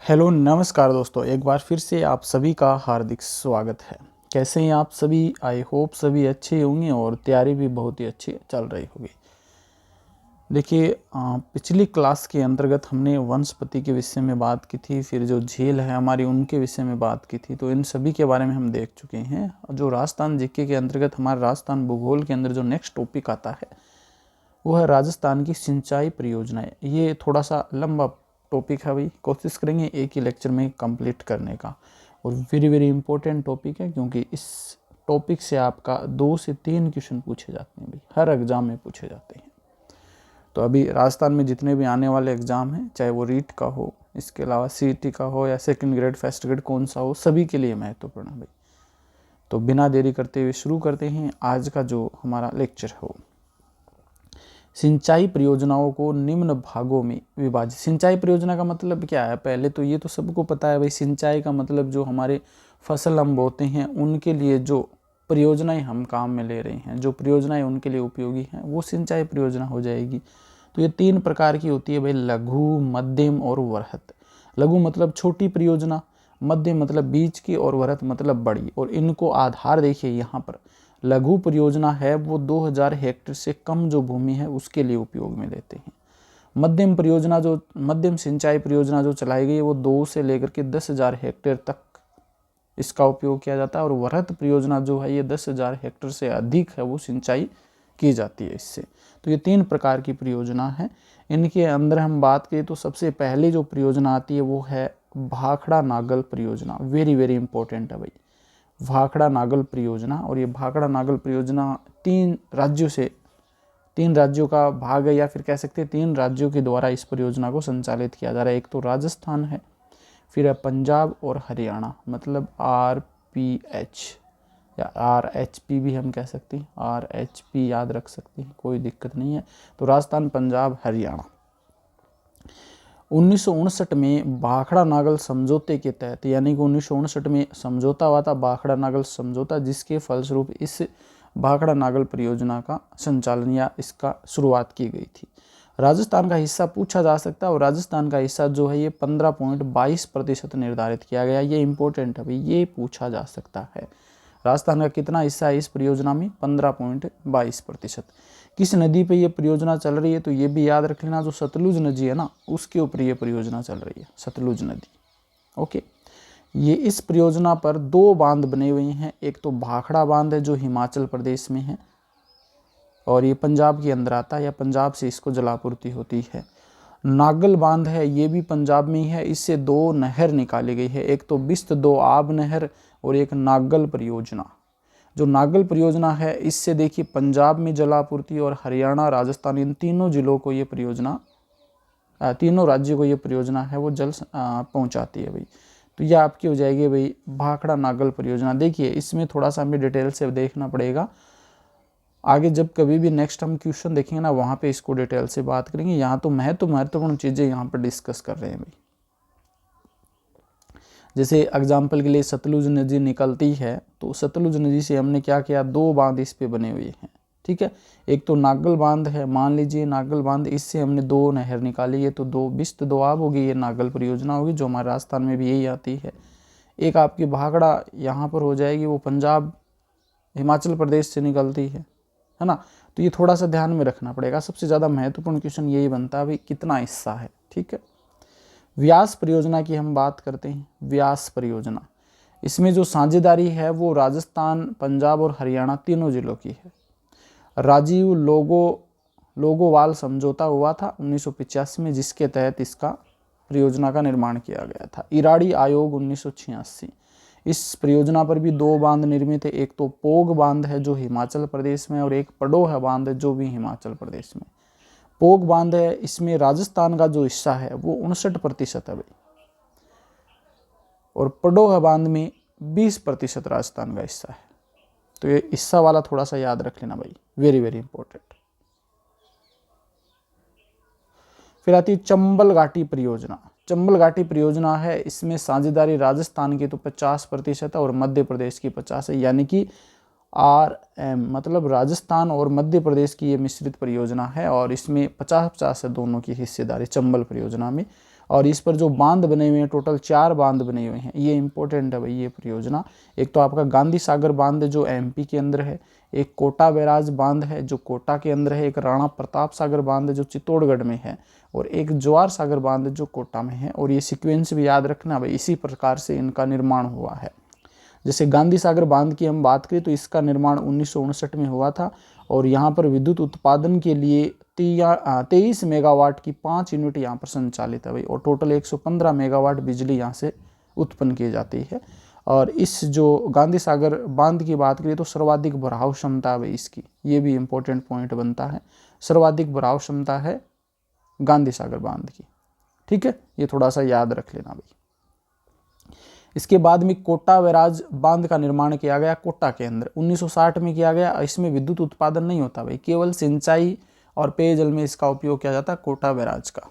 Hello नमस्कार दोस्तों, एक बार फिर से आप सभी का हार्दिक स्वागत है। कैसे हैं आप सभी? आई होप सभी अच्छे होंगे और तैयारी भी बहुत ही अच्छी चल रही होगी। देखिए, पिछली क्लास के अंतर्गत हमने वनस्पति के विषय में बात की थी, फिर जो झील है हमारी उनके विषय में बात की थी। तो इन सभी के बारे में हम देख चुके हैं। जो राजस्थान जीके के अंतर्गत हमारे राजस्थान भूगोल के अंदर जो नेक्स्ट टॉपिक आता है वो है राजस्थान की सिंचाई परियोजनाएं। ये थोड़ा सा लंबा टॉपिक है भाई, कोशिश करेंगे एक ही लेक्चर में कंप्लीट करने का। और वेरी वेरी इंपॉर्टेंट टॉपिक है क्योंकि इस टॉपिक से आपका 2 से 3 क्वेश्चन पूछे जाते हैं भाई, हर एग्जाम में पूछे जाते हैं। तो अभी राजस्थान में जितने भी आने वाले एग्जाम हैं, चाहे वो रीट का हो, इसके अलावा सीईटी का हो या सेकंड ग्रेड फर्स्ट ग्रेड कौन सा हो, सभी के लिए महत्वपूर्ण है भाई। तो बिना देरी करते हुए शुरू करते हैं आज का जो हमारा लेक्चर हो। सिंचाई परियोजनाओं को निम्न भागों में विभाजित। सिंचाई परियोजना का मतलब क्या है? पहले तो ये तो सबको पता है भाई, सिंचाई का मतलब जो हमारे फसल हम बोते हैं उनके लिए जो परियोजनाएं हम काम में ले रहे हैं, जो परियोजनाएं उनके लिए उपयोगी हैं, वो सिंचाई परियोजना हो जाएगी। तो ये 3 प्रकार की होती है भाई, लघु, मध्यम और वृहत। लघु मतलब छोटी परियोजना, मध्यम मतलब बीच की और वृहत मतलब बड़ी। और इनको आधार देखिए यहाँ पर, लघु परियोजना है वो 2000 हेक्टेयर से कम जो भूमि है उसके लिए उपयोग में लेते हैं। मध्यम परियोजना जो मध्यम सिंचाई परियोजना जो चलाई गई है वो 2 से लेकर के 10,000 हेक्टेयर तक इसका उपयोग किया जाता है। और वृहत परियोजना जो है ये 10,000 हेक्टेयर से अधिक है, वो सिंचाई की जाती है इससे। तो ये 3 प्रकार की परियोजना है। इनके अंदर हम बात करें तो सबसे पहले जो परियोजना आती है वो है भाखड़ा नागल परियोजना। वेरी वेरी इंपॉर्टेंट है भाई, भाखड़ा नागल परियोजना। और ये भाखड़ा नागल परियोजना 3 राज्यों का भाग है, या फिर कह सकते हैं 3 राज्यों के द्वारा इस परियोजना को संचालित किया जा रहा है। एक तो राजस्थान है, फिर है पंजाब और हरियाणा, मतलब RPH या RHP भी हम कह सकते हैं, RHP याद रख सकते हैं, कोई दिक्कत नहीं है। तो राजस्थान, पंजाब, हरियाणा। 1959 में भाखड़ा नागल समझौते के तहत, यानी कि 1959 में समझौता हुआ था, भाखड़ा नागल समझौता, जिसके फलस्वरूप इस भाखड़ा नागल परियोजना का संचालन या इसका शुरुआत की गई थी। राजस्थान का हिस्सा पूछा जा सकता है और राजस्थान का हिस्सा जो है ये 15.22% निर्धारित किया गया। ये इंपॉर्टेंट है भाई, ये पूछा जा सकता है। राजस्थान का कितना हिस्सा है इस परियोजना में? 15.22%। किस नदी पे ये परियोजना चल रही है? तो ये भी याद रख लेना, जो सतलुज नदी है ना, उसके ऊपर ये परियोजना चल रही है, सतलुज नदी। ओके, ये इस परियोजना पर 2 बांध बने हुए हैं। एक तो भाखड़ा बांध है जो हिमाचल प्रदेश में है और ये पंजाब के अंदर आता है, या पंजाब से इसको जलापूर्ति होती है। नागल बांध है, ये भी पंजाब में ही है। इससे 2 नहर निकाली गई है, एक तो बिस्त दोआब नहर और एक नागल परियोजना। जो नागल परियोजना है इससे देखिए पंजाब में जलापूर्ति और हरियाणा, राजस्थान, इन तीनों जिलों को ये परियोजना, तीनों राज्यों को ये परियोजना है वो जल पहुंचाती है भाई। तो ये आपकी हो जाएगी भाई भाखड़ा नागल परियोजना। देखिए इसमें थोड़ा सा हमें डिटेल से देखना पड़ेगा, आगे जब कभी भी नेक्स्ट हम क्वेश्चन देखेंगे ना वहाँ पे इसको डिटेल से बात करेंगे। यहाँ तो महत्वपूर्ण चीज़ें यहाँ पर डिस्कस कर रहे हैं भाई। जैसे एग्जाम्पल के लिए सतलुज नदी निकलती है, तो सतलुज नदी से हमने क्या किया, 2 बांध इस पे बने हुए हैं, ठीक है। एक तो नागल बांध है, मान लीजिए नागल बांध, इससे हमने 2 नहर निकाली है, तो 2 बिस्त दोआब होगी, ये नागल परियोजना होगी जो हमारे राजस्थान में भी यही आती है। एक आपकी भाखड़ा यहाँ पर हो जाएगी, वो पंजाब हिमाचल प्रदेश से निकलती है ना। तो ये थोड़ा सा ध्यान में रखना पड़ेगा। सबसे ज़्यादा महत्वपूर्ण क्वेश्चन यही बनता है भाई, कितना हिस्सा है, ठीक है। व्यास परियोजना की हम बात करते हैं। व्यास परियोजना, इसमें जो साझेदारी है वो राजस्थान, पंजाब और हरियाणा तीनों जिलों की है। राजीव लोगोवाल समझौता हुआ था 1985 में, जिसके तहत इसका परियोजना का निर्माण किया गया था। इराड़ी आयोग 1986। इस परियोजना पर भी 2 बांध निर्मित है, एक तो पोग बांध है जो हिमाचल प्रदेश में, और एक पडोह बांध है जो भी हिमाचल प्रदेश में। पोग बांध है, इसमें राजस्थान का जो हिस्सा है वो 59% है भाई, और पडोह बांध में 20% राजस्थान का हिस्सा है। तो ये हिस्सा वाला थोड़ा सा याद रख लेना भाई, वेरी वेरी इंपॉर्टेंट। फिर आती है चंबल घाटी परियोजना। चंबल घाटी परियोजना है, इसमें साझेदारी राजस्थान की तो 50% है और मध्य प्रदेश की 50 है, यानी कि RM मतलब राजस्थान और मध्य प्रदेश की ये मिश्रित परियोजना है, और इसमें 50-50 है दोनों की हिस्सेदारी चंबल परियोजना में। और इस पर जो बांध बने हुए हैं, टोटल 4 बांध बने हुए हैं। ये इंपॉर्टेंट है भाई ये परियोजना। एक तो आपका गांधी सागर बांध जो एमपी के अंदर है, एक कोटा बैराज बांध है जो कोटा के अंदर है, एक राणा प्रताप सागर बांध जो चित्तौड़गढ़ में है, और एक जवाहर सागर बांध जो कोटा में है। और ये सीक्वेंस भी याद रखना भाई, इसी प्रकार से इनका निर्माण हुआ है। जैसे गांधी सागर बांध की हम बात करें तो इसका निर्माण 1959 में हुआ था, और यहाँ पर विद्युत उत्पादन के लिए 23 मेगावाट की 5 यूनिट यहाँ पर संचालित है भाई, और टोटल 115 मेगावाट बिजली यहाँ से उत्पन्न की जाती है। और इस जो गांधी सागर बांध की बात करें तो सर्वाधिक भराव क्षमता है भाई इसकी, ये भी इंपॉर्टेंट पॉइंट बनता है। सर्वाधिक भराव क्षमता है गांधी सागर बांध की, ठीक है, ये थोड़ा सा याद रख लेना भाई। इसके बाद में कोटा बैराज बांध का निर्माण किया गया कोटा के अंदर 1960 में किया गया। इसमें विद्युत उत्पादन नहीं होता भाई, केवल सिंचाई और पेयजल में इसका उपयोग किया जाता है कोटा बैराज का।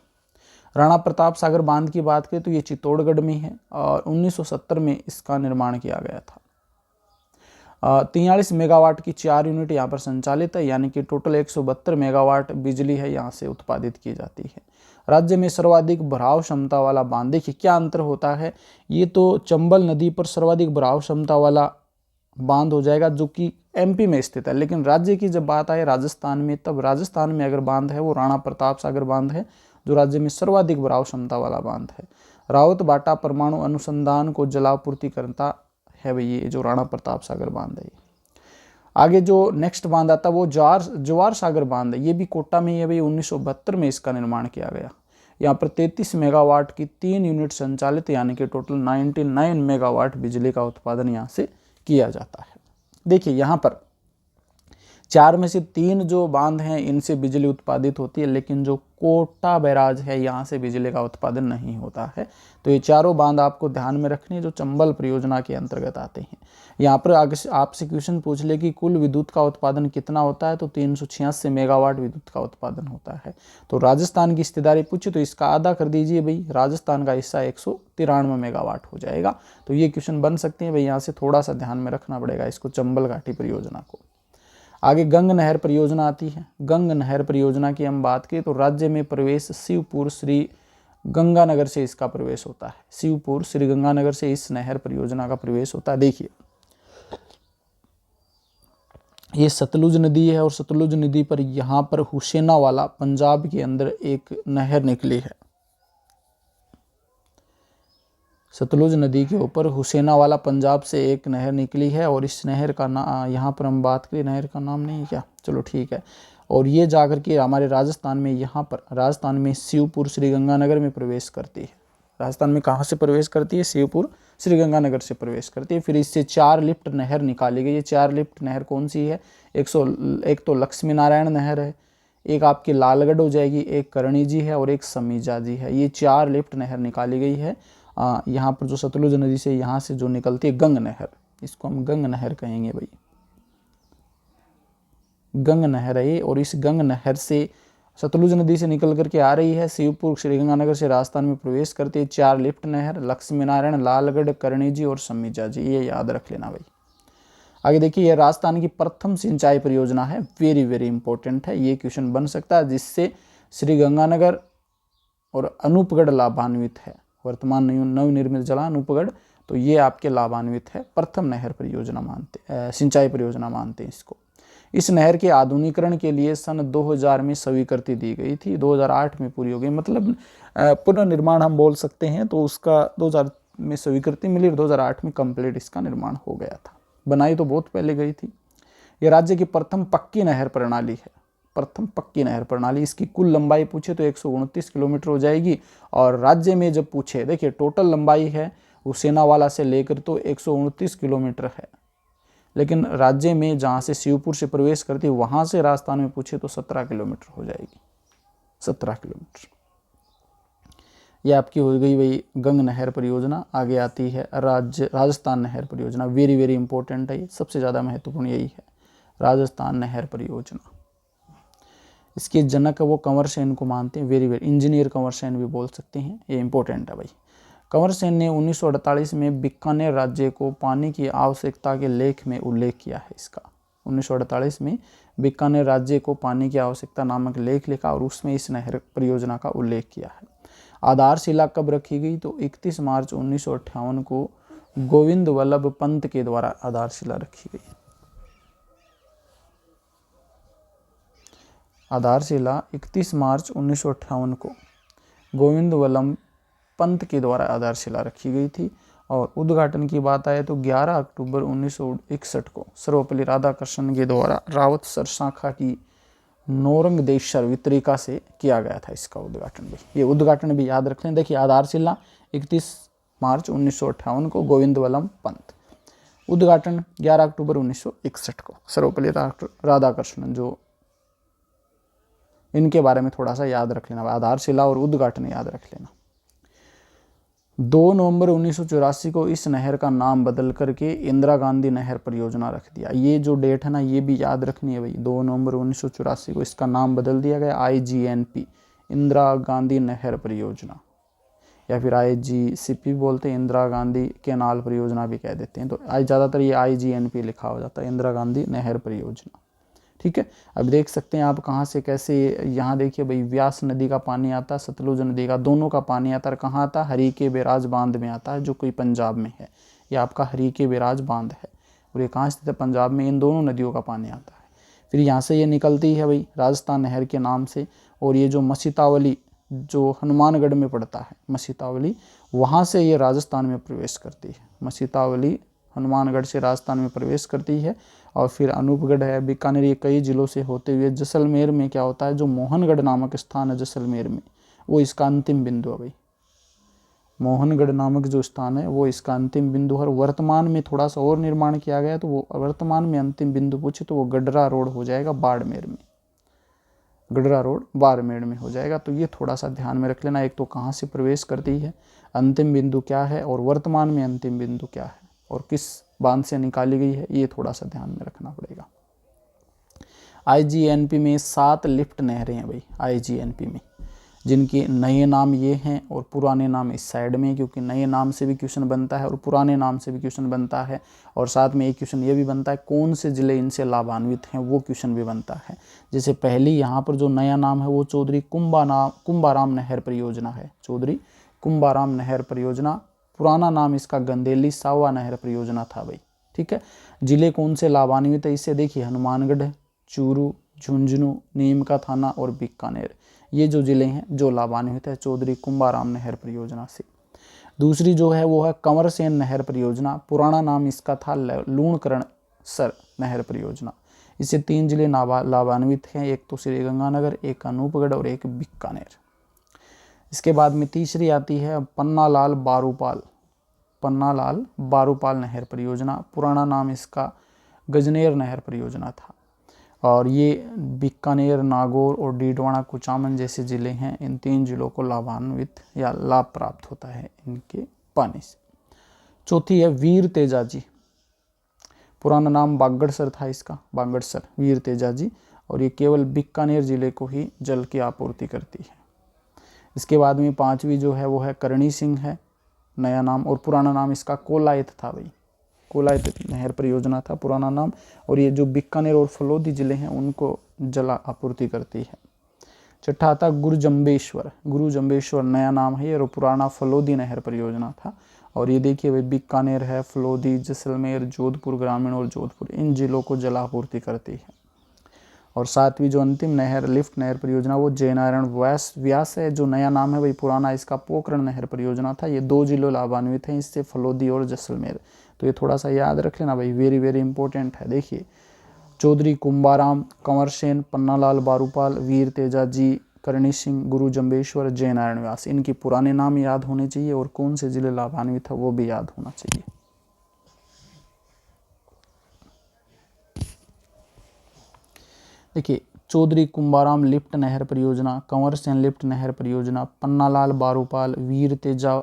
राणा प्रताप सागर बांध की बात करें तो ये चित्तौड़गढ़ में है, और 1970 में इसका निर्माण किया गया था। 43 मेगावाट की 4 यूनिट यहाँ पर संचालित है, यानी कि टोटल 172 मेगावाट बिजली है यहाँ से उत्पादित की जाती है। राज्य में सर्वाधिक भराव क्षमता वाला बांध, देखिए क्या अंतर होता है, ये तो चंबल नदी पर सर्वाधिक भराव क्षमता वाला बांध हो जाएगा जो कि एमपी में स्थित है, लेकिन राज्य की जब बात आए राजस्थान में, तब राजस्थान में अगर बांध है वो राणा प्रताप सागर बांध है जो राज्य में सर्वाधिक भराव क्षमता वाला बांध है। रावत बाटा परमाणु अनुसंधान को जलापूर्ति करता है भाई ये जो राणा प्रताप सागर बांध है। आगे जो नेक्स्ट बांध आता है वो जवाहर सागर बांध है, ये भी कोटा में है भाई, 1972 में इसका निर्माण किया गया। यहाँ पर 33 मेगावाट की 3 यूनिट संचालित, यानी कि टोटल 99 मेगावाट बिजली का उत्पादन यहाँ से किया जाता है। देखिए यहाँ पर 4 में से 3 जो बांध हैं इनसे बिजली उत्पादित होती है, लेकिन जो कोटा बैराज है यहाँ से बिजली का उत्पादन नहीं होता है। तो ये चारों बांध आपको ध्यान में रखने हैं जो चंबल परियोजना के अंतर्गत आते हैं। यहाँ पर आपसे क्वेश्चन पूछ ले कि कुल विद्युत का उत्पादन कितना होता है, तो 386 मेगावाट विद्युत का उत्पादन होता है। तो राजस्थान की हिस्सेदारी पूछे तो इसका आधा कर दीजिए भाई, राजस्थान का हिस्सा 193 मेगावाट हो जाएगा। तो ये क्वेश्चन बन सकते हैं भाई, यहाँ से थोड़ा सा ध्यान में रखना पड़ेगा इसको, चंबल घाटी परियोजना को। आगे गंग नहर परियोजना आती है। गंग नहर परियोजना की हम बात करें तो राज्य में प्रवेश शिवपुर श्री गंगानगर से इसका प्रवेश होता है। शिवपुर श्री गंगानगर से इस नहर परियोजना का प्रवेश होता है। देखिए ये सतलुज नदी है, और सतलुज नदी पर यहाँ पर हुसैनावाला पंजाब के अंदर एक नहर निकली है। सतलुज नदी के ऊपर हुसैनावाला पंजाब से एक नहर निकली है, और इस नहर का नाम, यहाँ पर हम बात करें नहर का नाम नहीं है क्या, चलो ठीक है, और ये जाकर के हमारे राजस्थान में, यहाँ पर राजस्थान में शिवपुर श्री गंगानगर में प्रवेश करती है। राजस्थान में कहाँ से प्रवेश करती है? शिवपुर श्री गंगानगर से प्रवेश करती है। फिर इससे 4 लिफ्ट नहर निकाली गई है। 4 लिफ्ट नहर कौन सी है? एक तो लक्ष्मी नारायण नहर है, एक आपकी लालगढ़ हो जाएगी, एक करणी जी है, और एक समीजा जी है। ये 4 लिफ्ट नहर निकाली गई है यहाँ पर जो सतलुज नदी से यहाँ से जो निकलती है गंग नहर, इसको हम गंग नहर कहेंगे भाई, गंग नहर है ये। और इस गंग नहर से सतलुज नदी से निकल करके आ रही है, शिवपुर श्रीगंगानगर से राजस्थान में प्रवेश करती है। 4 लिफ्ट नहर, लक्ष्मी नारायण, लालगढ़, करणी जी और समीजा जी, ये याद रख लेना भाई। आगे देखिए, यह राजस्थान की प्रथम सिंचाई परियोजना है, वेरी वेरी इंपॉर्टेंट है, ये क्वेश्चन बन सकता है, जिससे श्रीगंगानगर और अनूपगढ़ लाभान्वित है। वर्तमान नवनिर्मित जला अनूपगढ़, तो ये आपके लाभान्वित है, प्रथम नहर परियोजना मानते, सिंचाई परियोजना मानते हैं इसको। इस नहर के आधुनिकीकरण के लिए सन 2000 में स्वीकृति दी गई थी, 2008 में पूरी हो गई, मतलब पुनर्निर्माण हम बोल सकते हैं। तो उसका 2000 में स्वीकृति मिली और 2008 में कंप्लीट इसका निर्माण हो गया था। बनाई तो बहुत पहले गई थी। ये राज्य की प्रथम पक्की नहर प्रणाली है, प्रथम पक्की नहर प्रणाली। इसकी कुल लंबाई पूछे तो 129 किलोमीटर हो जाएगी, और राज्य में जब पूछे, देखिए टोटल लंबाई है हुसैनावाला से लेकर तो 129 किलोमीटर है, लेकिन राज्य में जहाँ से शिवपुर से प्रवेश करती है वहाँ से राजस्थान में पूछे तो 17 किलोमीटर हो जाएगी, 17 किलोमीटर। यह आपकी हो गई वही गंग नहर परियोजना। आगे आती है राजस्थान नहर परियोजना, वेरी वेरी इंपॉर्टेंट है, ये सबसे ज़्यादा महत्वपूर्ण यही है, राजस्थान नहर परियोजना। इसके जनक वो कंवर सेन को मानते हैं, very very, engineer Kanwar Sen भी बोल सकते हैं, ये इंपॉर्टेंट है भाई। कंवर सेन ने 1948 में बीकानेर राज्य को पानी की आवश्यकता के लेख में उल्लेख किया है इसका। 1948 में बीकानेर राज्य को पानी की आवश्यकता नामक लेख लिखा और उसमें इस नहर परियोजना का उल्लेख किया है। आधारशिला कब रखी गई? तो 31 मार्च 1958 को गोविंद वल्लभ पंत के द्वारा आधारशिला रखी गई। आधारशिला 31 मार्च 1958 को गोविंद वल्लभ पंत के द्वारा आधारशिला रखी गई थी। और उद्घाटन की बात आए तो 11 अक्टूबर 1961 को सर्वपल्ली राधाकृष्णन के द्वारा रावत सर शाखा की नौरंगदेश्वर वितरिका से किया गया था इसका उद्घाटन भी। ये उद्घाटन भी याद रख लें। देखिए आधारशिला 31 मार्च 1958 को गोविंद वल्लभ पंत, उद्घाटन 11 अक्टूबर 1961 को सर्वपल्ली राधाकृष्णन। जो इनके बारे में थोड़ा सा याद रख लेना, आधारशिला और उद्घाटन याद रख लेना। 2 नवंबर 1984 को इस नहर का नाम बदल करके इंदिरा गांधी नहर परियोजना रख दिया। ये जो डेट है ना, ये भी याद रखनी है भाई। 2 नवंबर 1984 को इसका नाम बदल दिया गया IGNP, इंदिरा गांधी नहर परियोजना, या फिर IGCP बोलते हैं, इंदिरा गांधी कैनाल परियोजना भी कह देते हैं। तो ज़्यादातर ये IGNP लिखा हो जाता है, इंदिरा गांधी नहर परियोजना। ठीक है, अब देख सकते हैं आप कहाँ से कैसे। यहाँ देखिए भाई, व्यास नदी का पानी आता है, सतलुज नदी का, दोनों का पानी आता है। कहाँ आता है? हरीके बैराज बांध में आता है, जो कोई पंजाब में है। ये आपका हरीके बैराज बांध है और ये कहाँ स्थित है? पंजाब में। इन दोनों नदियों का पानी आता है। फिर यहाँ से ये निकलती है भाई राजस्थान नहर के नाम से। और ये जो मसीतावली, जो हनुमानगढ़ में पड़ता है मसीतावली, वहाँ से ये राजस्थान में प्रवेश करती है। मसीतावली हनुमानगढ़ से राजस्थान में प्रवेश करती है। और फिर अनूपगढ़ है, बीकानेर, ये कई जिलों से होते हुए जैसलमेर में क्या होता है? जो मोहनगढ़ नामक स्थान है जैसलमेर में, वो इसका अंतिम बिंदु है भाई। मोहनगढ़ नामक जो स्थान है वो इसका अंतिम बिंदु है। वर्तमान में थोड़ा सा और निर्माण किया गया, तो वो वर्तमान में अंतिम बिंदु पूछे तो वो गडरा रोड हो जाएगा बाड़मेर में। गडरा रोड बाड़मेर में हो जाएगा। तो ये थोड़ा सा ध्यान में रख लेना। एक तो कहाँ से प्रवेश करती है, अंतिम बिंदु क्या है, और वर्तमान में अंतिम बिंदु क्या है, और किस बांध से निकाली गई है, ये थोड़ा सा ध्यान में रखना पड़ेगा। IGNP में 7 लिफ्ट नहरें हैं भाई IGNP में, जिनके नए नाम ये हैं और पुराने नाम इस साइड में, क्योंकि नए नाम से भी क्वेश्चन बनता है और पुराने नाम से भी क्वेश्चन बनता है। और साथ में एक क्वेश्चन ये भी बनता है कौन से ज़िले इनसे लाभान्वित हैं, वो क्वेश्चन भी बनता है। जैसे पहली यहाँ पर जो नया नाम है वो चौधरी कुंभाराम नहर परियोजना है। चौधरी कुंभाराम नहर परियोजना, पुराना नाम इसका गंदेली सावा नहर परियोजना था भाई। ठीक है, जिले कौन से लाभान्वित है इससे देखिए, हनुमानगढ़, चूरू, झुंझुनू, नीम का थाना और बीकानेर, ये जो ज़िले हैं जो लाभान्वित है चौधरी कुंभाराम नहर परियोजना से। दूसरी जो है वो है कंवरसेन नहर परियोजना, पुराना नाम इसका था लूणकरण सर नहर परियोजना। इससे 3 जिले लाभान्वित हैं, एक तो श्रीगंगानगर, एक अनूपगढ़ और एक बीकानेर। इसके बाद में तीसरी आती है पन्नालाल बारूपाल नहर परियोजना, पुराना नाम इसका गजनेर नहर परियोजना था। और ये बीकानेर, नागौर और डीडवाना, कुचामन जैसे ज़िले हैं, इन 3 जिलों को लाभान्वित या लाभ प्राप्त होता है इनके पानी से। चौथी है वीर तेजाजी, पुराना नाम बागड़सर था इसका, बागड़सर वीर तेजाजी, और ये केवल बीकानेर ज़िले को ही जल की आपूर्ति करती है। इसके बाद में 5वीं जो है वो है करणी सिंह है, नया नाम, और पुराना नाम इसका कोलायत था भाई, कोलायत नहर परियोजना था पुराना नाम। और ये जो बीकानेर और फलोदी जिले हैं उनको जल आपूर्ति करती है। छठा आता गुरुजम्बेश्वर नया नाम है और पुराना फलोदी नहर परियोजना था। और ये देखिए भाई बीकानेर है, फलोदी, जैसलमेर, जोधपुर ग्रामीण और जोधपुर, इन जिलों को जल आपूर्ति करती है। और 7वीं जो अंतिम नहर लिफ्ट नहर परियोजना वो जयनारायण व्यास है, जो नया नाम है भाई, पुराना इसका पोखरण नहर परियोजना था। ये 2 जिलों लाभान्वित हैं इससे, फलोदी और जैसलमेर। तो ये थोड़ा सा याद रख लेना भाई, वेरी वेरी इंपॉर्टेंट है। देखिए चौधरी कुंभाराम, कंवरसेन, पन्नालाल बारूपाल, वीर तेजाजी, करणी सिंह, गुरुजम्बेश्वर, जयनारायण व्यास, इनके पुराने नाम याद होने चाहिए और कौन से जिले लाभान्वित है वो भी याद होना चाहिए। देखिए चौधरी कुंभाराम लिफ्ट नहर परियोजना, कंवरसेन लिफ्ट नहर परियोजना, पन्नालाल बारूपाल, वीर तेजा,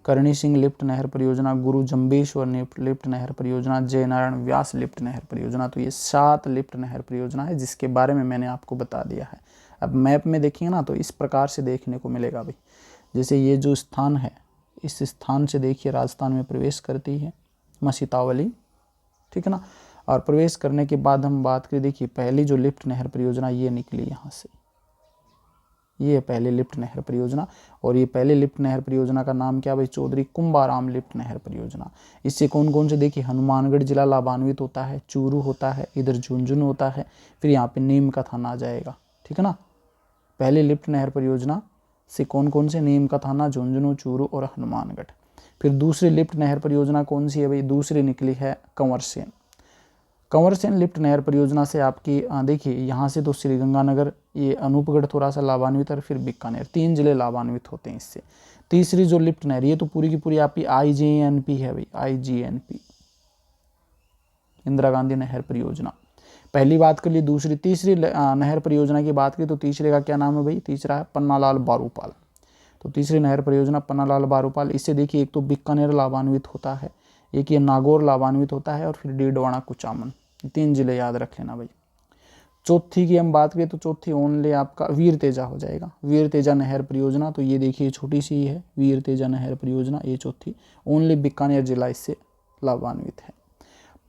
करणी सिंह लिफ्ट नहर परियोजना, गुरुजम्बेश्वर लिफ्ट नहर परियोजना, जयनारायण व्यास लिफ्ट नहर परियोजना। तो ये 7 लिफ्ट नहर परियोजना है जिसके बारे में मैंने आपको बता दिया है। अब मैप में देखेंगे ना तो इस प्रकार से देखने को मिलेगा भाई, जैसे ये जो स्थान है, इस स्थान से देखिए राजस्थान में प्रवेश करती है मसीतावली, ठीक है ना। और प्रवेश करने के बाद हम बात करें, देखिए पहली जो लिफ्ट नहर परियोजना ये निकली यहाँ से, ये है पहले लिफ्ट नहर परियोजना। और ये पहले लिफ्ट नहर परियोजना का नाम क्या भाई, चौधरी कुंभाराम लिफ्ट नहर परियोजना। इससे कौन कौन से देखिए, हनुमानगढ़ जिला लाभान्वित होता है, चूरू होता है, इधर झुंझुनू होता है, फिर यहाँ पे नीम का थाना आ जाएगा, ठीक है ना। पहले लिफ्ट नहर परियोजना से कौन कौन से, नीम का थाना, झुंझुनू, चूरू और हनुमानगढ़। फिर दूसरी लिफ्ट नहर परियोजना कौन सी है भाई, दूसरी निकली है कंवरसेन। कंवरसेन लिफ्ट नहर परियोजना से आपकी देखिए यहाँ से तो श्रीगंगानगर, ये अनूपगढ़ थोड़ा सा लाभान्वित और फिर बीकानेर, 3 जिले लाभान्वित होते हैं इससे। तीसरी जो लिफ्ट नहर, ये तो पूरी की पूरी आपकी IGNP है भाई, IGNP, इंदिरा गांधी नहर परियोजना। पहली बात कर ली, दूसरी तीसरी नहर परियोजना की बात की तो तीसरे का क्या नाम है भाई, तीसरा है पन्नालाल बारूपाल। तो तीसरी नहर परियोजना पन्नालाल बारूपाल। इससे देखिए एक तो बीकानेर लाभान्वित होता है, एक ये नागौर लाभान्वित होता है और फिर डीडवाना कुचामन, 3 जिले याद रख लेना भाई। चौथी की हम बात करें तो चौथी ओनली आपका वीर तेजा हो जाएगा, वीर तेजा नहर परियोजना। तो ये देखिए छोटी सी है वीर तेजा नहर परियोजना, ये चौथी, ओनली बीकानेर जिला इससे लाभान्वित है।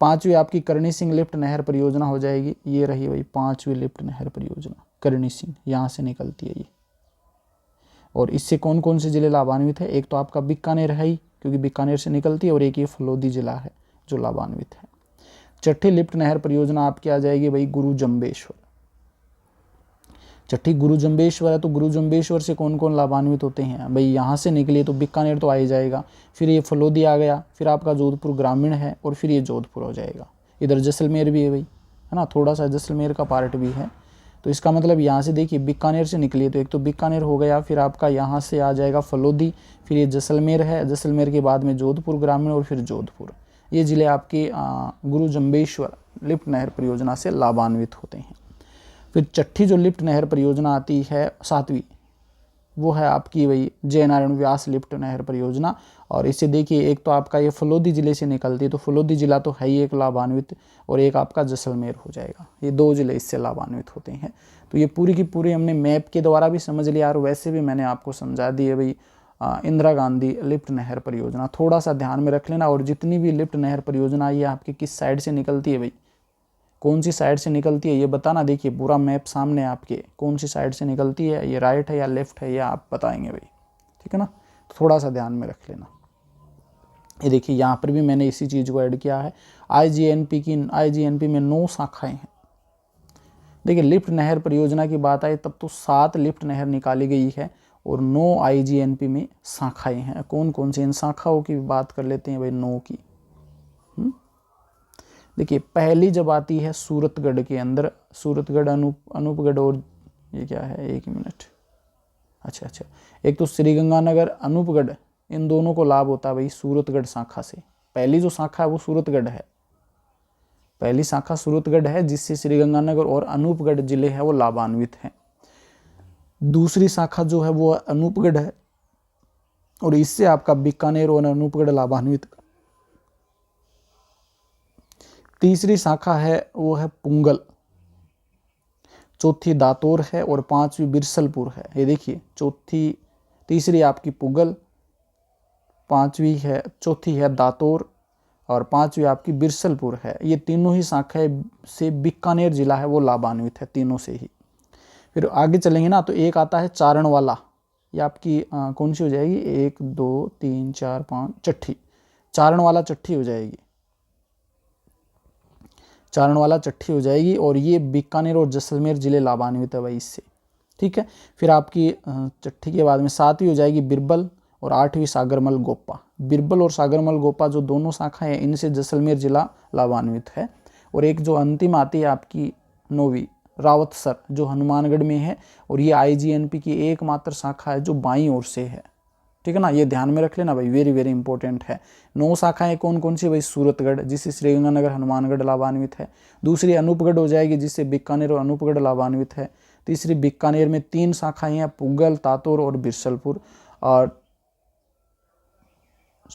पांचवी आपकी करणी सिंह लिफ्ट नहर परियोजना हो जाएगी, ये रही भाई पांचवी लिफ्ट नहर परियोजना करणी सिंह, यहाँ से निकलती है ये। और इससे कौन कौन से जिले लाभान्वित है, एक तो आपका बीकानेर है ही क्योंकि बीकानेर से निकलती है, और एक ये फलोदी जिला है जो लाभान्वित है। छठी लिफ्ट नहर परियोजना आपकी आ जाएगी भाई गुरु जम्बेश्वर। छठी गुरु जम्बेश्वर है, तो गुरु जम्बेश्वर से कौन कौन लाभान्वित होते हैं भाई, यहाँ से निकले तो बीकानेर तो आ ही जाएगा, फिर ये फलोदी आ गया, फिर आपका जोधपुर ग्रामीण है और फिर ये जोधपुर हो जाएगा। इधर जैसलमेर भी है भाई, है ना, थोड़ा सा जैसलमेर का पार्ट भी है। तो इसका मतलब यहाँ से देखिए बीकानेर से निकली तो एक तो बीकानेर हो गया, फिर आपका यहाँ से आ जाएगा फलोदी, फिर ये जैसलमेर है, जैसलमेर के बाद में जोधपुर ग्रामीण और फिर जोधपुर। ये जिले आपके गुरु जम्बेश्वर लिफ्ट नहर परियोजना से लाभान्वित होते हैं। फिर छठी जो लिफ्ट नहर परियोजना आती है 7वीं, वो है आपकी वही जयनारायण व्यास लिफ्ट नहर परियोजना। और इससे देखिए एक तो आपका ये फलोदी जिले से निकलती है, तो फलोदी जिला तो है ही एक लाभान्वित, और एक आपका जैसलमेर हो जाएगा, ये 2 जिले इससे लाभान्वित होते हैं। तो ये पूरी की पूरी हमने मैप के द्वारा भी समझ लिया और वैसे भी मैंने आपको समझा दी है भाई इंदिरा गांधी लिफ्ट नहर परियोजना। थोड़ा सा ध्यान में रख लेना, और जितनी भी लिफ्ट नहर परियोजना ये आपकी किस साइड से निकलती है भाई, कौन सी साइड से निकलती है ये बताना। देखिए पूरा मैप सामने आपके, कौन सी साइड से निकलती है, ये राइट है या लेफ्ट है, ये आप बताएंगे भाई, ठीक है ना। तो थोड़ा सा ध्यान में रख लेना। ये देखिए यहाँ पर भी मैंने इसी चीज़ को ऐड किया है। IGNP में 9 शाखाएं हैं। देखिए लिफ्ट नहर परियोजना की बात आए तब तो 7 लिफ्ट नहर निकाली गई है और 9 IGNP में शाखाएं हैं। कौन कौन सी इन शाखाओं की बात कर लेते हैं भाई, 9 की। देखिए पहली जब आती है सूरतगढ़ के अंदर, सूरतगढ़, अनूपगढ़ और ये क्या है, एक मिनट, अच्छा, एक तो श्रीगंगानगर, अनूपगढ़, इन दोनों को लाभ होता है भाई सूरतगढ़ शाखा से। पहली जो शाखा है वो सूरतगढ़ है, पहली शाखा सूरतगढ़ है जिससे श्रीगंगानगर और अनूपगढ़ जिले हैं वो लाभान्वित हैं। दूसरी शाखा जो है वो अनूपगढ़ है और इससे आपका बीकानेर और अनूपगढ़ लाभान्वित। तीसरी शाखा है वो है पुंगल, चौथी दातोर है और 5वीं बिरसलपुर है। ये देखिए तीसरी आपकी पुंगल, 5वीं है, चौथी है दातोर और 5वीं आपकी बिरसलपुर है। ये तीनों ही शाखाएं से बीकानेर जिला है वो लाभान्वित है, तीनों से ही। फिर आगे चलेंगे ना तो एक आता है चारणवाला, ये आपकी कौन सी हो जाएगी, 1 2 3 4 5 छठी, चारणवाला छठी हो जाएगी, चारणवाला छठी हो जाएगी। और ये बीकानेर और जैसलमेर जिले लाभान्वित है भाई इससे, ठीक है। फिर आपकी छठी के बाद में 7वीं हो जाएगी बिरबल और 8वीं सागरमल गोपा। बिरबल और सागरमल गोपा जो दोनों शाखाएं हैं इनसे जैसलमेर जिला लाभान्वित है। और एक जो अंतिम आती है आपकी 9वीं रावतसर जो हनुमानगढ़ में है, और ये IGNP की एकमात्र शाखा है जो बाईं ओर से है, ठीक है ना। ये ध्यान में रख लेना भाई, वेरी वेरी इंपॉर्टेंट है। 9 शाखाएं कौन कौन सी भाई, सूरतगढ़ जिससे श्रीगंगानगर हनुमानगढ़ लाभान्वित है, दूसरी अनूपगढ़ हो जाएगी जिससे बीकानेर और अनूपगढ़ लाभान्वित है, तीसरी बीकानेर में 3 शाखाएं हैं, पुंगल, तातोर और बिरसलपुर, और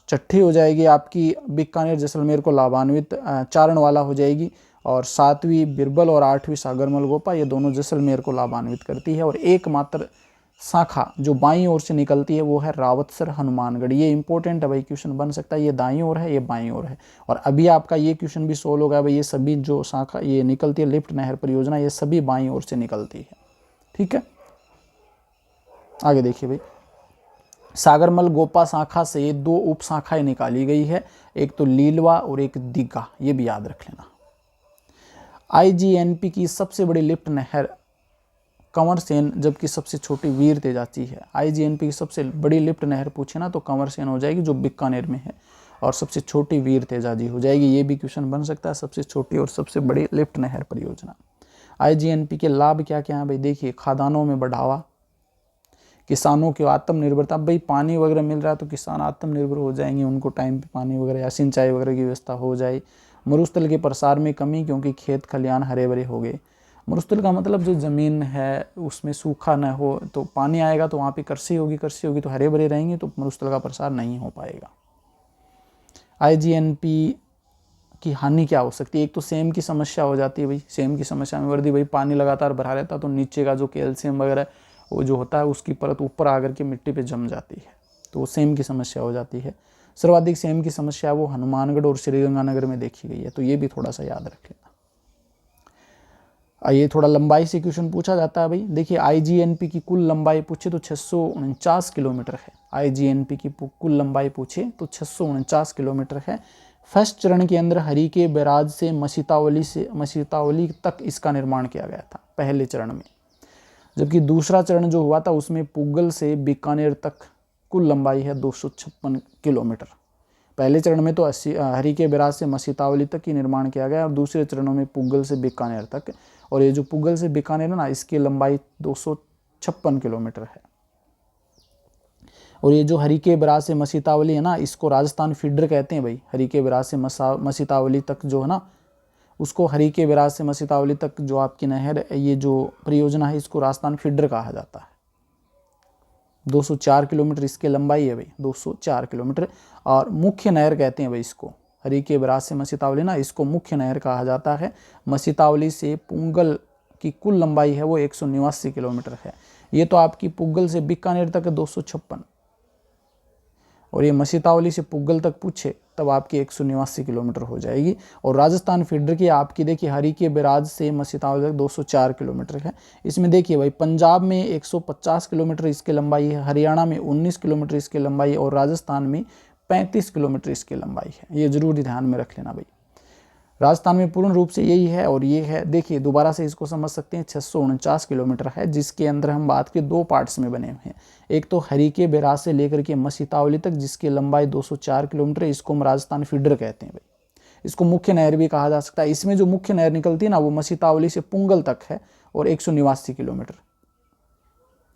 छठी हो जाएगी आपकी बीकानेर जैसलमेर को लाभान्वित चारणवाला हो जाएगी, और 7वीं बिरबल और 8वीं सागरमल गोपा, ये दोनों जैसलमेर को लाभान्वित करती है। और एकमात्र शाखा जो बाईं ओर से निकलती है वो है रावतसर हनुमानगढ़। ये इंपॉर्टेंट है भाई, क्वेश्चन बन सकता है, ये दाईं ओर है, ये बाईं ओर है। और अभी आपका ये क्वेश्चन भी सोल्व होगा भाई, ये सभी जो शाखा ये निकलती है लिफ्ट नहर परियोजना, ये सभी बाईं ओर से निकलती है, ठीक है। आगे देखिए भाई, सागरमल गोपा शाखा से 2 उप शाखाएं निकाली गई है, एक तो लीलवा और एक दीघा, ये भी याद रख लेना। IGNP की सबसे बड़ी लिफ्ट नहर कंवरसेन, जबकि सबसे छोटी वीर तेजाची है। IGNP की सबसे बड़ी लिफ्ट नहर पूछे ना तो कंवरसेन हो जाएगी जो बीकानेर में है, और सबसे छोटी वीर तेजाजी हो जाएगी। ये भी क्वेश्चन बन सकता है, सबसे छोटी और सबसे बड़ी लिफ्ट नहर परियोजना। IGNP के लाभ क्या क्या है भाई, देखिए खादानों में बढ़ावा, किसानों की आत्मनिर्भरता, भाई पानी वगैरह मिल रहा है तो किसान आत्मनिर्भर हो जाएंगे, उनको टाइम पे पानी वगैरह या सिंचाई वगैरह की व्यवस्था हो जाए। मरुस्थल के प्रसार में कमी, क्योंकि खेत खलियान हरे भरे हो गए। मरुस्थल का मतलब जो ज़मीन है उसमें सूखा न हो, तो पानी आएगा तो वहाँ पे कृषि होगी, कृषि होगी तो हरे भरे रहेंगे, तो मरुस्थल का प्रसार नहीं हो पाएगा। IGNP की हानि क्या हो सकती है, एक तो सेम की समस्या हो जाती है भाई, सेम की समस्या में वर्दी भाई पानी लगातार भरा रहता है तो नीचे का जो कैल्शियम वगैरह वो जो होता है उसकी परत ऊपर आकर के मिट्टी पे जम जाती है, तो सेम की समस्या हो जाती है। सर्वाधिक सेम की समस्या वो हनुमानगढ़ और श्रीगंगानगर में देखी गई है, तो ये भी थोड़ा सा याद रख लेना। ये थोड़ा लंबाई से क्वेश्चन पूछा जाता है भाई, देखिए IGNP की कुल लंबाई पूछे तो 649 किलोमीटर है। IGNP की कुल लंबाई पूछे तो 649 किलोमीटर है। फर्स्ट चरण के अंदर हरिके बैराज से मसीतावली तक इसका निर्माण किया गया था पहले चरण में, जबकि दूसरा चरण जो हुआ था उसमें पुगल से बीकानेर तक कुल लंबाई है 256 किलोमीटर। पहले चरण में तो हरिके बैराज से मसीतावली तक की निर्माण किया गया और दूसरे चरणों में पुगल से बीकानेर तक, और ये जो पुगल से बीकानेर है ना इसकी लंबाई 256 किलोमीटर है। और ये जो हरिके बैराज से मसीतावली है ना, इसको राजस्थान फीडर कहते हैं भाई। हरिके बैराज से मसीतावली तक जो है ना, उसको हरिके बैराज से मसीतावली तक जो आपकी नहर ये जो परियोजना है इसको राजस्थान फीडर कहा जाता है। 204 किलोमीटर इसकी लंबाई है भाई, 204 किलोमीटर। और मुख्य नहर कहते हैं भाई इसको, हरिके बैराज से मसीतावली ना, इसको मुख्य नहर कहा जाता है। मसीतावली से पुंगल की कुल लंबाई है वो 189 किलोमीटर है। ये तो आपकी पुगल से बीकानेर तक 256, और ये मसीतावली से पुगल तक पूछे तब आपकी 189 किलोमीटर हो जाएगी। और राजस्थान फीडर की आपकी देखिए हरिके बैराज से मसीतावली तक 204 किलोमीटर है। इसमें देखिए भाई पंजाब में 150 किलोमीटर इसकी लंबाई है, हरियाणा में 19 किलोमीटर इसकी लंबाई है, और राजस्थान में 35 किलोमीटर इसकी लंबाई है। ये जरूर ध्यान में रख लेना भाई। राजस्थान में पूर्ण रूप से यही है, और ये है देखिए दोबारा से इसको समझ सकते हैं 649 किलोमीटर है, जिसके अंदर हम बात के 2 पार्ट्स में बने हुए हैं। एक तो हरिके बैराज से लेकर के मसीतावली तक जिसकी लंबाई 204 किलोमीटर है, इसको हम राजस्थान फीडर कहते हैं भाई। इसको मुख्य नहर भी कहा जा सकता है। इसमें जो मुख्य नहर निकलती है ना वो मसीतावली से पुंगल तक है और 189 किलोमीटर,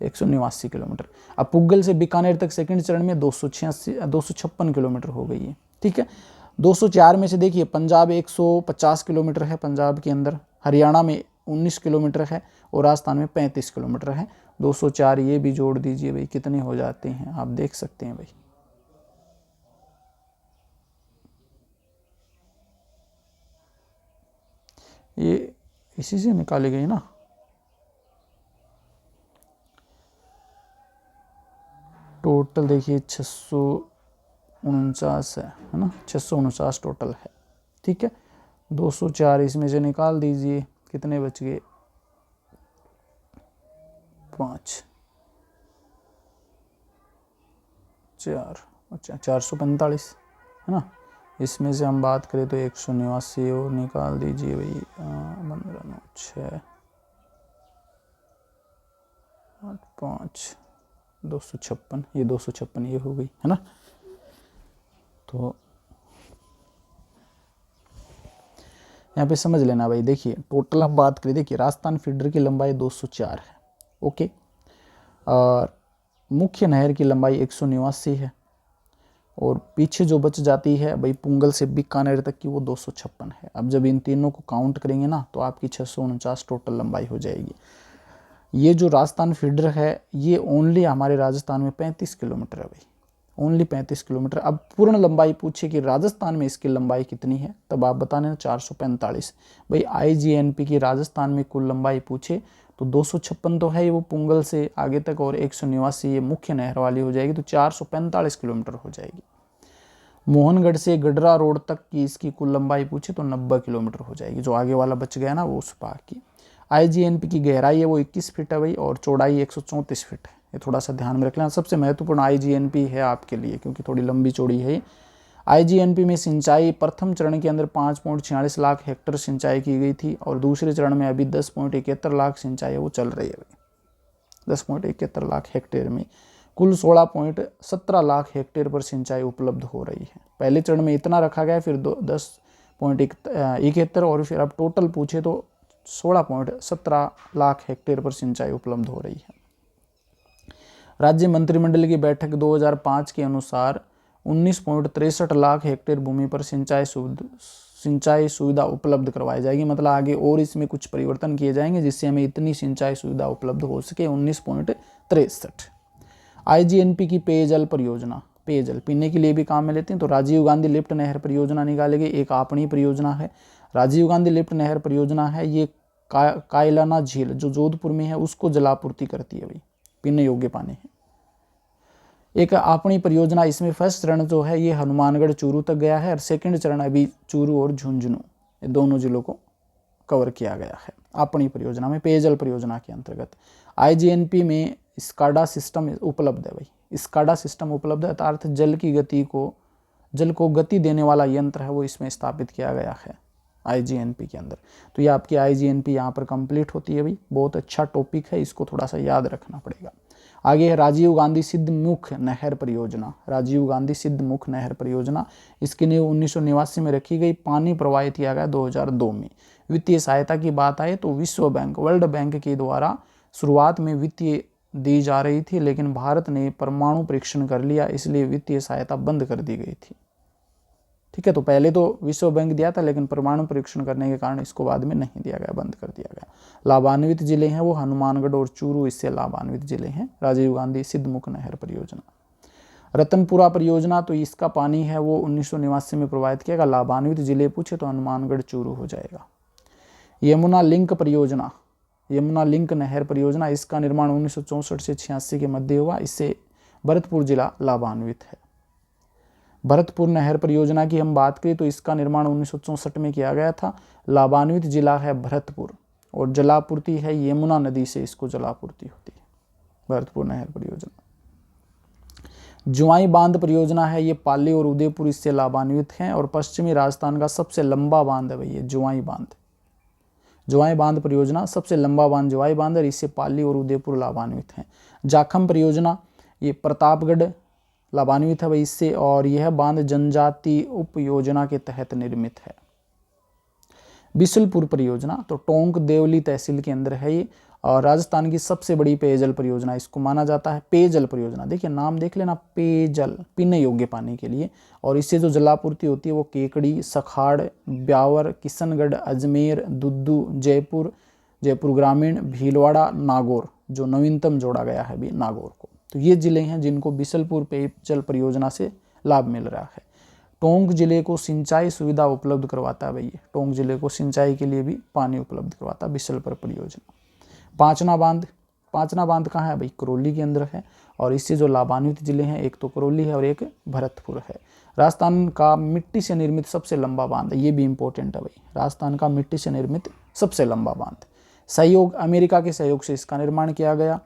189 किलोमीटर। अब पुगल से बीकानेर तक सेकंड चरण में 256 किलोमीटर हो गई है, ठीक है। 204 में से देखिए पंजाब 150 किलोमीटर है पंजाब के अंदर, हरियाणा में 19 किलोमीटर है, और राजस्थान में 35 किलोमीटर है। 204 ये भी जोड़ दीजिए भाई, कितने हो जाते हैं आप देख सकते हैं भाई। ये इसी से निकाली गई ना, टोटल देखिए 649 है ना, 649 टोटल है, ठीक है। 204 इसमें से निकाल दीजिए, कितने बच गए 5 4, अच्छा 445 है ना। इसमें से हम बात करें तो 189 और निकाल दीजिए भाई, 15 9 6 8 5 256, ये 256 ये हो गई है ना। तो यहाँ पे समझ लेना भाई, देखिए टोटल हम बात करें, देखिए राजस्थान फीडर की लंबाई 204 है, ओके, और मुख्य नहर की लंबाई 189 है, और पीछे जो बच जाती है भाई पुंगल से बीकानेर तक की वो 256 है। अब जब इन तीनों को काउंट करेंगे ना तो आपकी 649 टोटल लंबाई हो जाएगी। ये जो राजस्थान फीडर है ये ओनली हमारे राजस्थान में 35 किलोमीटर है भाई, ओनली 35 किलोमीटर। अब पूर्ण लंबाई पूछे कि राजस्थान में इसकी लंबाई कितनी है, तब आप बताने 445। भाई IGNP की राजस्थान में कुल लंबाई पूछे तो 256 तो है वो पुंगल से आगे तक, और 189 ये मुख्य नहर वाली हो जाएगी, तो 445 किलोमीटर हो जाएगी। मोहनगढ़ से गडरा रोड तक की इसकी कुल लंबाई पूछे तो 90 किलोमीटर हो जाएगी, जो आगे वाला बच गया ना वो उस पार की। IGNP की गहराई है वो 21 फीट है भाई, और चौड़ाई 134 फीट है, ये थोड़ा सा ध्यान में रख लेना। सबसे महत्वपूर्ण IGNP है आपके लिए, क्योंकि थोड़ी लंबी चौड़ी है। IGNP में सिंचाई प्रथम चरण के अंदर 5.46 लाख हेक्टेयर सिंचाई की गई थी, और दूसरे चरण में अभी 10.71 लाख सिंचाई है वो चल रही है। 10.71 लाख हेक्टेयर में कुल 16.17 लाख हेक्टेयर पर सिंचाई उपलब्ध हो रही है। पहले चरण में इतना रखा गया, फिर 10.71 और फिर अब टोटल पूछे तो 16.17 लाख हेक्टेयर पर सिंचाई उपलब्ध हो रही है। राज्य मंत्रिमंडल की बैठक 2005 के अनुसार 19.63 लाख हेक्टेयर भूमि पर सिंचाई सुविधा उपलब्ध करवाई जाएगी। मतलब आगे और इसमें कुछ परिवर्तन किए जाएंगे जिससे हमें इतनी सिंचाई सुविधा उपलब्ध हो सके। 19.63। IGNP की पेयजल परियोजना, पेयजल पीने के लिए भी काम में लेते हैं, तो राजीव गांधी लिफ्ट नहर परियोजना निकाली गई। एक आपनी परियोजना है, राजीव गांधी लिफ्ट नहर परियोजना है। ये कायलाना झील जो जोधपुर में है उसको जलापूर्ति करती है, भाई पीने योग्य पानी है। एक आपनी परियोजना, इसमें फर्स्ट चरण जो है ये हनुमानगढ़ चूरू तक गया है, और सेकंड चरण अभी चूरू और झुंझुनू ये दोनों जिलों को कवर किया गया है आपनी परियोजना में। पेयजल परियोजना के अंतर्गत IGNP में स्काडा सिस्टम उपलब्ध है। भाई स्काडा सिस्टम उपलब्ध है, अर्थात जल को गति देने वाला यंत्र है वो इसमें स्थापित किया गया है IGNP के अंदर। तो ये आपकी IGNP यहाँ पर कंप्लीट होती है। भाई बहुत अच्छा टॉपिक है, इसको थोड़ा सा याद रखना पड़ेगा। आगे है राजीव गांधी सिद्धमुख नहर परियोजना। राजीव गांधी सिद्धमुख नहर परियोजना, इसकी नींव 1989 में रखी गई, पानी प्रवाहित किया गया 2002 में। वित्तीय सहायता की बात आए तो विश्व बैंक, वर्ल्ड बैंक के द्वारा शुरुआत में वित्तीय दी जा रही थी, लेकिन भारत ने परमाणु परीक्षण कर लिया, इसलिए वित्तीय सहायता बंद कर दी गई थी। ठीक है, तो पहले तो विश्व बैंक दिया था, लेकिन परमाणु परीक्षण करने के कारण इसको बाद में नहीं दिया गया, बंद कर दिया गया। लाभान्वित जिले हैं वो हनुमानगढ़ और चूरू, इससे लाभान्वित जिले हैं राजीव गांधी सिद्धमुख नहर परियोजना। रतनपुरा परियोजना, तो इसका पानी है वो 1989 में प्रवाहित किया गया। लाभान्वित जिले पूछे तो हनुमानगढ़ चूरू हो जाएगा। यमुना लिंक परियोजना, यमुना लिंक नहर परियोजना, इसका निर्माण 1964 से 86 के मध्य हुआ, इससे भरतपुर जिला लाभान्वित है। भरतपुर नहर परियोजना की हम बात करें तो इसका निर्माण 1964 में किया गया था। लाभान्वित जिला है भरतपुर, और जलापूर्ति है यमुना नदी से इसको जलापूर्ति होती है, भरतपुर नहर परियोजना। जुआई बांध परियोजना है, ये पाली और उदयपुर इससे लाभान्वित हैं, और पश्चिमी राजस्थान का सबसे लंबा बांध है भाई ये जुआई बांध। जुआई बांध परियोजना सबसे लंबा बांध जुआई बांध है, इससे पाली और उदयपुर लाभान्वित हैं। जाखम परियोजना, ये प्रतापगढ़ लाभान्वित है भाई इससे, और यह बांध जनजाति उप योजना के तहत निर्मित है। बिशलपुर परियोजना, तो टोंक देवली तहसील के अंदर है ये, और राजस्थान की सबसे बड़ी पेयजल परियोजना इसको माना जाता है। पेयजल परियोजना, देखिए नाम देख लेना, पेयजल पीने योग्य पानी के लिए, और इससे जो जलापूर्ति होती है वो केकड़ी, सखाड़, ब्यावर, किशनगढ़, अजमेर, दुद्दू, जयपुर ग्रामीण, भीलवाड़ा, नागौर, जो नवीनतम जोड़ा गया है अभी नागौर को। तो ये जिले हैं जिनको बिशलपुर पेयजल परियोजना से लाभ मिल रहा है। टोंक जिले को सिंचाई सुविधा उपलब्ध करवाता है भाई, टोंक जिले को सिंचाई के लिए भी पानी उपलब्ध करवाता है बिशलपुर परियोजना। पांचना बांध कहाँ है भाई, करौली के अंदर है, और इससे जो लाभान्वित जिले हैं एक तो करौली है और एक भरतपुर है। राजस्थान का मिट्टी से निर्मित सबसे लंबा बांध, ये भी इंपॉर्टेंट है भाई, राजस्थान का मिट्टी से निर्मित सबसे लंबा बांध। सहयोग, अमेरिका के सहयोग से इसका निर्माण किया गया।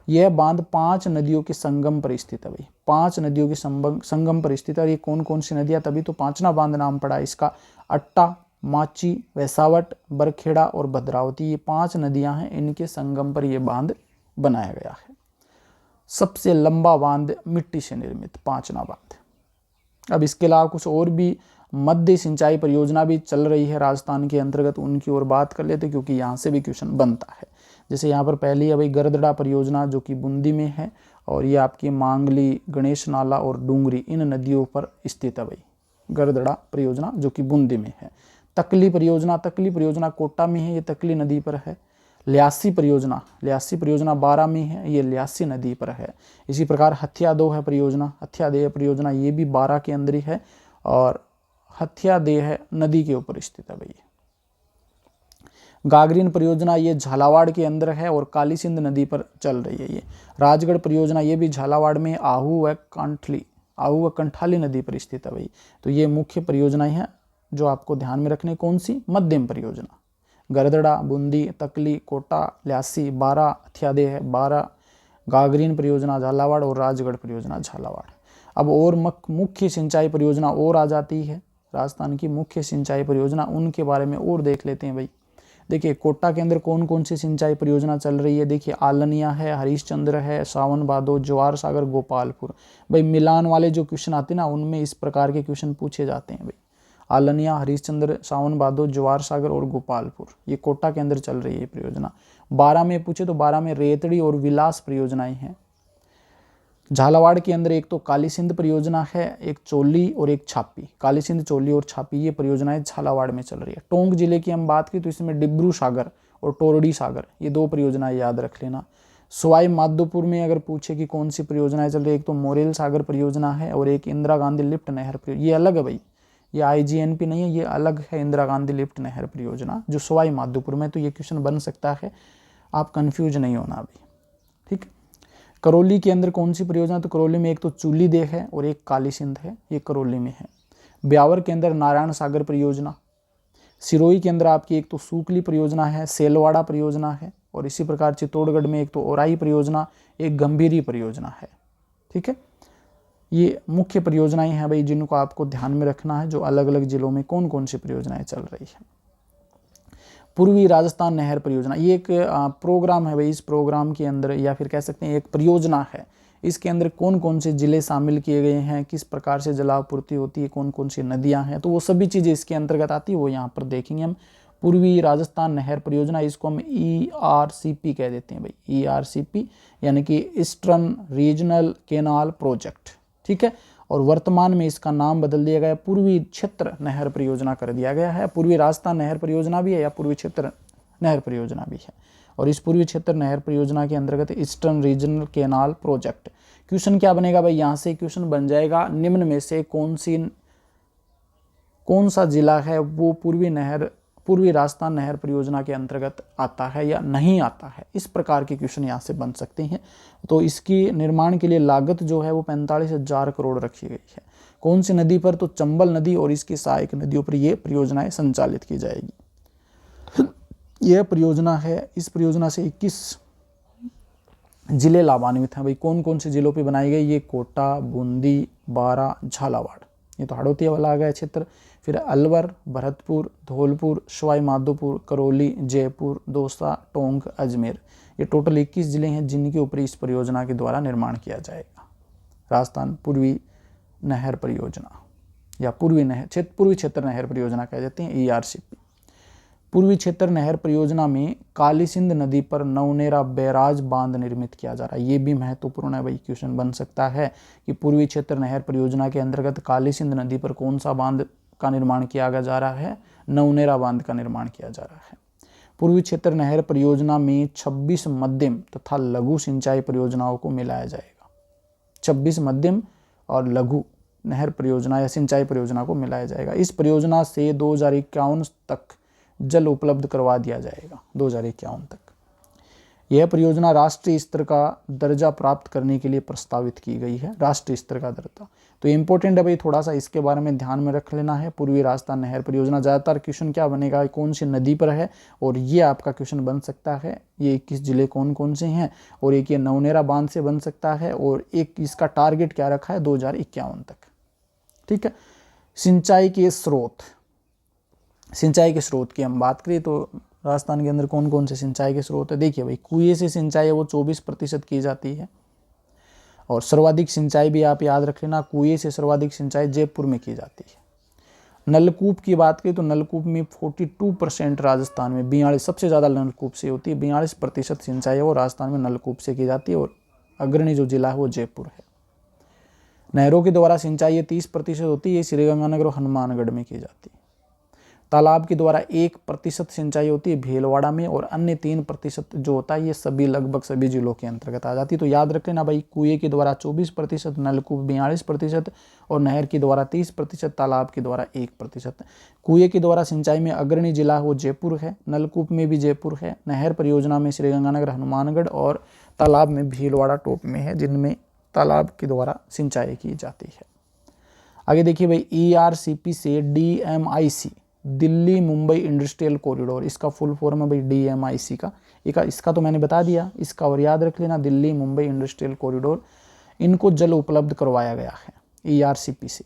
यह बांध 5 नदियों के संगम पर स्थित है भाई, 5 नदियों के संगम पर स्थित है। और ये कौन कौन सी नदियां, तभी तो पांचना बांध नाम पड़ा इसका। अट्टा, माची, वैसावट, बरखेड़ा और भद्रावती, ये 5 नदियां हैं, इनके संगम पर यह बांध बनाया गया है। सबसे लंबा बांध मिट्टी से निर्मित पांचना बांध। अब इसके अलावा कुछ और भी मध्य सिंचाई परियोजना भी चल रही है राजस्थान के अंतर्गत, उनकी ओर बात कर लेते क्योंकि यहाँ से भी क्वेश्चन बनता है। जैसे यहाँ पर पहली है भाई गरदड़ा परियोजना जो कि बूंदी में है, और ये आपकी मांगली, गणेश नाला और डूंगरी इन नदियों पर स्थित है भाई, गरदड़ा परियोजना जो कि बूंदी में है। तकली परियोजना कोटा में है, ये तकली नदी पर है। ल्यासी परियोजना बारा में है, ये ल्यासी नदी पर है। इसी प्रकार हथियादेह परियोजना ये भी बारा के अंदर ही है, और हथियादेह नदी के ऊपर स्थित है भाई। गागरीन परियोजना ये झालावाड़ के अंदर है और काली सिंध नदी पर चल रही है। ये राजगढ़ परियोजना ये भी झालावाड़ में आहू व कंठाली नदी पर स्थित है भाई। तो ये मुख्य परियोजनाएं हैं जो आपको ध्यान में रखने। कौन सी? मध्यम परियोजना, गरदड़ा, बूंदी, तकली, कोटा, ल्यासी, बारा, हथियादेह, बारा, गागरीन परियोजना झालावाड़ और राजगढ़ परियोजना झालावाड़। अब और मुख्य सिंचाई परियोजना और आ जाती है, राजस्थान की मुख्य सिंचाई परियोजना, उनके बारे में और देख लेते हैं भाई। देखिए कोटा के अंदर कौन कौन सी सिंचाई परियोजना चल रही है, देखिए आलनिया है, हरीशचंद्र है, सावन भादो, ज्वार सागर, गोपालपुर। भाई मिलान वाले जो क्वेश्चन आते हैं ना, उनमें इस प्रकार के क्वेश्चन पूछे जाते हैं भाई। आलनिया, हरीशचंद्र, सावन भादो, ज्वार सागर और गोपालपुर, ये कोटा के अंदर चल रही है परियोजना। 12 में पूछे तो 12 में रेतड़ी और विलास परियोजनाएं हैं। झालावाड़ के अंदर एक तो काली सिंध परियोजना है, एक चोली और एक छापी। काली सिंध, चोली और छापी ये परियोजनाएं झालावाड़ में चल रही है। टोंक जिले की हम बात करें तो इसमें डिब्रू सागर और टोरडी सागर, ये 2 परियोजनाएं याद रख लेना। सवाई माधोपुर में अगर पूछे कि कौन सी परियोजनाएं चल रही है, एक तो मोरेल सागर परियोजना है और एक इंदिरा गांधी लिफ्ट नहर परियोजना। ये अलग है भाई, ये IGNP नहीं है, ये अलग है इंदिरा गांधी लिफ्ट नहर परियोजना जो सवाई माधोपुर में। तो ये क्वेश्चन बन सकता है, आप कंफ्यूज नहीं होना अभी, ठीक। करौली के अंदर कौन सी परियोजना, तो करौली में एक तो चूली देह है और एक काली सिंध है, ये करौली में है। ब्यावर के अंदर नारायण सागर परियोजना। सिरोही के अंदर आपकी एक तो सूकली परियोजना है, सेलवाड़ा परियोजना है, और इसी प्रकार चित्तौड़गढ़ में एक तो ओराई परियोजना, एक गंभीरी परियोजना है, ठीक है। ये मुख्य परियोजनाएं हैं भाई जिनको आपको ध्यान में रखना है, जो अलग अलग जिलों में कौन कौन सी परियोजनाएं चल रही है। पूर्वी राजस्थान नहर परियोजना, ये एक प्रोग्राम है भाई। इस प्रोग्राम के अंदर, या फिर कह सकते हैं एक परियोजना है, इसके अंदर कौन कौन से जिले शामिल किए गए हैं, किस प्रकार से जलापूर्ति होती है, कौन कौन सी नदियां हैं, तो वो सभी चीज़ें इसके अंतर्गत आती है, वो यहाँ पर देखेंगे हम। पूर्वी राजस्थान नहर परियोजना, इसको हम ERCP कह देते हैं भाई, ERCP यानी कि ईस्टर्न रीजनल कैनाल प्रोजेक्ट, ठीक है। और वर्तमान में इसका नाम बदल दिया गया, पूर्वी क्षेत्र नहर परियोजना कर दिया गया है। पूर्वी राजस्थान नहर परियोजना भी है या पूर्वी क्षेत्र नहर परियोजना भी है। और इस पूर्वी क्षेत्र नहर परियोजना के अंतर्गत eastern regional canal project. Question क्या बनेगा भाई, यहाँ से क्वेश्चन बन जाएगा, निम्न में से कौन सा जिला है वो पूर्वी राजस्थान नहर परियोजना के अंतर्गत आता है या नहीं आता है। इस प्रकार के क्वेश्चन यहाँ से बन सकते हैं। तो इसकी निर्माण के लिए लागत जो है वो 45,000 करोड़ रखी गई है। कौन सी नदी पर, तो चंबल नदी और इसकी सहायक नदियों पर ये परियोजनाएं संचालित की जाएगी। यह परियोजना है, इस परियोजना से 21 जिले लाभान्वित हैं भाई। कौन कौन से जिलों पर बनाई गई, ये कोटा, बूंदी, बारा, झालावाड़, ये तो हड़ौतिया वाला आ गया क्षेत्र। फिर अलवर, भरतपुर, धौलपुर, सवाई माधोपुर, करौली, जयपुर, दौसा, टोंक, अजमेर, ये टोटल 21 जिले हैं जिनके ऊपर इस परियोजना के द्वारा निर्माण किया जाएगा। राजस्थान पूर्वी नहर परियोजना या पूर्वी क्षेत्र नहर परियोजना कह देते हैं, ERCP। पूर्वी क्षेत्र नहर परियोजना में काली सिंध नदी पर नवनेरा बैराज बांध निर्मित किया जा रहा है। ये भी महत्वपूर्ण है भाई, क्वेश्चन बन सकता है कि पूर्वी क्षेत्र नहर परियोजना के अंतर्गत काली सिंध नदी पर कौन सा बांध का निर्माण किया जा रहा है, नवनेरा बांध का निर्माण किया जा रहा है। पूर्वी क्षेत्र नहर परियोजना में 26 मध्यम तथा लघु सिंचाई परियोजनाओं को मिलाया जाएगा। 26 मध्यम और लघु नहर परियोजना या सिंचाई परियोजना को मिलाया जाएगा। इस परियोजना से 2051 तक जल उपलब्ध करवा दिया जाएगा, 2051 तक। यह परियोजना राष्ट्रीय स्तर का दर्जा प्राप्त करने के लिए प्रस्तावित की गई है, राष्ट्रीय स्तर का दर्जा। तो इम्पोर्टेंट है भाई, थोड़ा सा इसके बारे में ध्यान में रख लेना है। पूर्वी राजस्थान नहर परियोजना, ज़्यादातर क्वेश्चन क्या बनेगा, कौन सी नदी पर है, और ये आपका क्वेश्चन बन सकता है। ये 21 जिले कौन कौन से हैं, और एक ये नवनेरा बांध से बन सकता है, और एक इसका टारगेट क्या रखा है, 2051 तक, ठीक है। सिंचाई के स्रोत की हम बात करें तो राजस्थान के अंदर कौन कौन से सिंचाई के स्रोत है। देखिए भाई, कुएं से सिंचाई है वो 24% की जाती है, और सर्वाधिक सिंचाई भी आप याद रख लेना, कुएं से सर्वाधिक सिंचाई जयपुर में की जाती है। नलकूप की बात करें तो नलकूप में 42% राजस्थान में, 42 सबसे ज़्यादा नलकूप से होती है, 42% सिंचाई है वो राजस्थान में नलकूप से की जाती है, और अग्रणी जो जिला है वो जयपुर है। नहरों के द्वारा सिंचाई 30% होती है, श्रीगंगानगर और हनुमानगढ़ में की जाती है। तालाब के द्वारा 1% सिंचाई होती है भीलवाड़ा में, और अन्य 3% जो होता है ये सभी लगभग सभी जिलों के अंतर्गत आ जाती है। तो याद रख लेना भाई, कुएं के द्वारा 24%, नलकूप 42% और नहर के द्वारा 30%, तालाब के द्वारा 1%। कुएं के द्वारा सिंचाई में अग्रणी जिला वो जयपुर है, नलकूप में भी जयपुर है, नहर परियोजना में श्रीगंगानगर, हनुमानगढ़, और तालाब में भीलवाड़ा टॉप में है, जिनमें तालाब के द्वारा सिंचाई की जाती है। आगे देखिए भाई, ERCP से DMIC Delhi Mumbai industrial corridor, इसका फुल फॉर्म है भाई DMIC का। इसका तो मैंने बता दिया, इसका और याद रख लेना, दिल्ली मुंबई इंडस्ट्रियल कॉरिडोर, इनको जल उपलब्ध करवाया गया है ERCP से।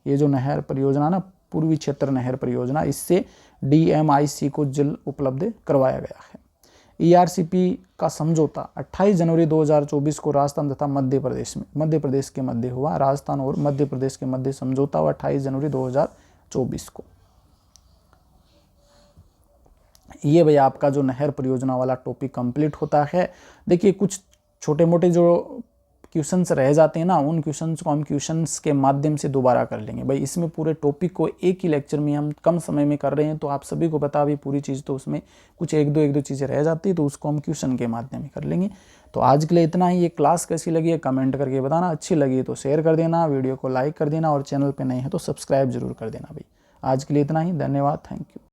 ये जो नहर परियोजना ना, पूर्वी क्षेत्र नहर परियोजना, इससे DMIC को जल उपलब्ध करवाया गया है। ERCP का समझौता 28 जनवरी 2024 को राजस्थान तथा मध्य प्रदेश के मध्य हुआ। राजस्थान और मध्य प्रदेश के मध्य समझौता हुआ 28 जनवरी 2024 को। ये भाई आपका जो नहर परियोजना वाला टॉपिक कंप्लीट होता है। देखिए कुछ छोटे मोटे जो क्वेश्चंस रह जाते हैं ना, उन क्वेश्चंस को हम क्वेश्चंस के माध्यम से दोबारा कर लेंगे भाई। इसमें पूरे टॉपिक को एक ही लेक्चर में हम कम समय में कर रहे हैं, तो आप सभी को पता भी पूरी चीज़, तो उसमें कुछ एक दो चीज़ें रह जाती है, तो उसको हम क्वेश्चन के माध्यम में कर लेंगे। तो आज के लिए इतना ही। ये क्लास कैसी लगी है कमेंट करके बताना, अच्छी लगी तो शेयर कर देना, वीडियो को लाइक कर देना, और चैनल पर नए हैं तो सब्सक्राइब जरूर कर देना भाई। आज के लिए इतना ही, धन्यवाद, थैंक यू।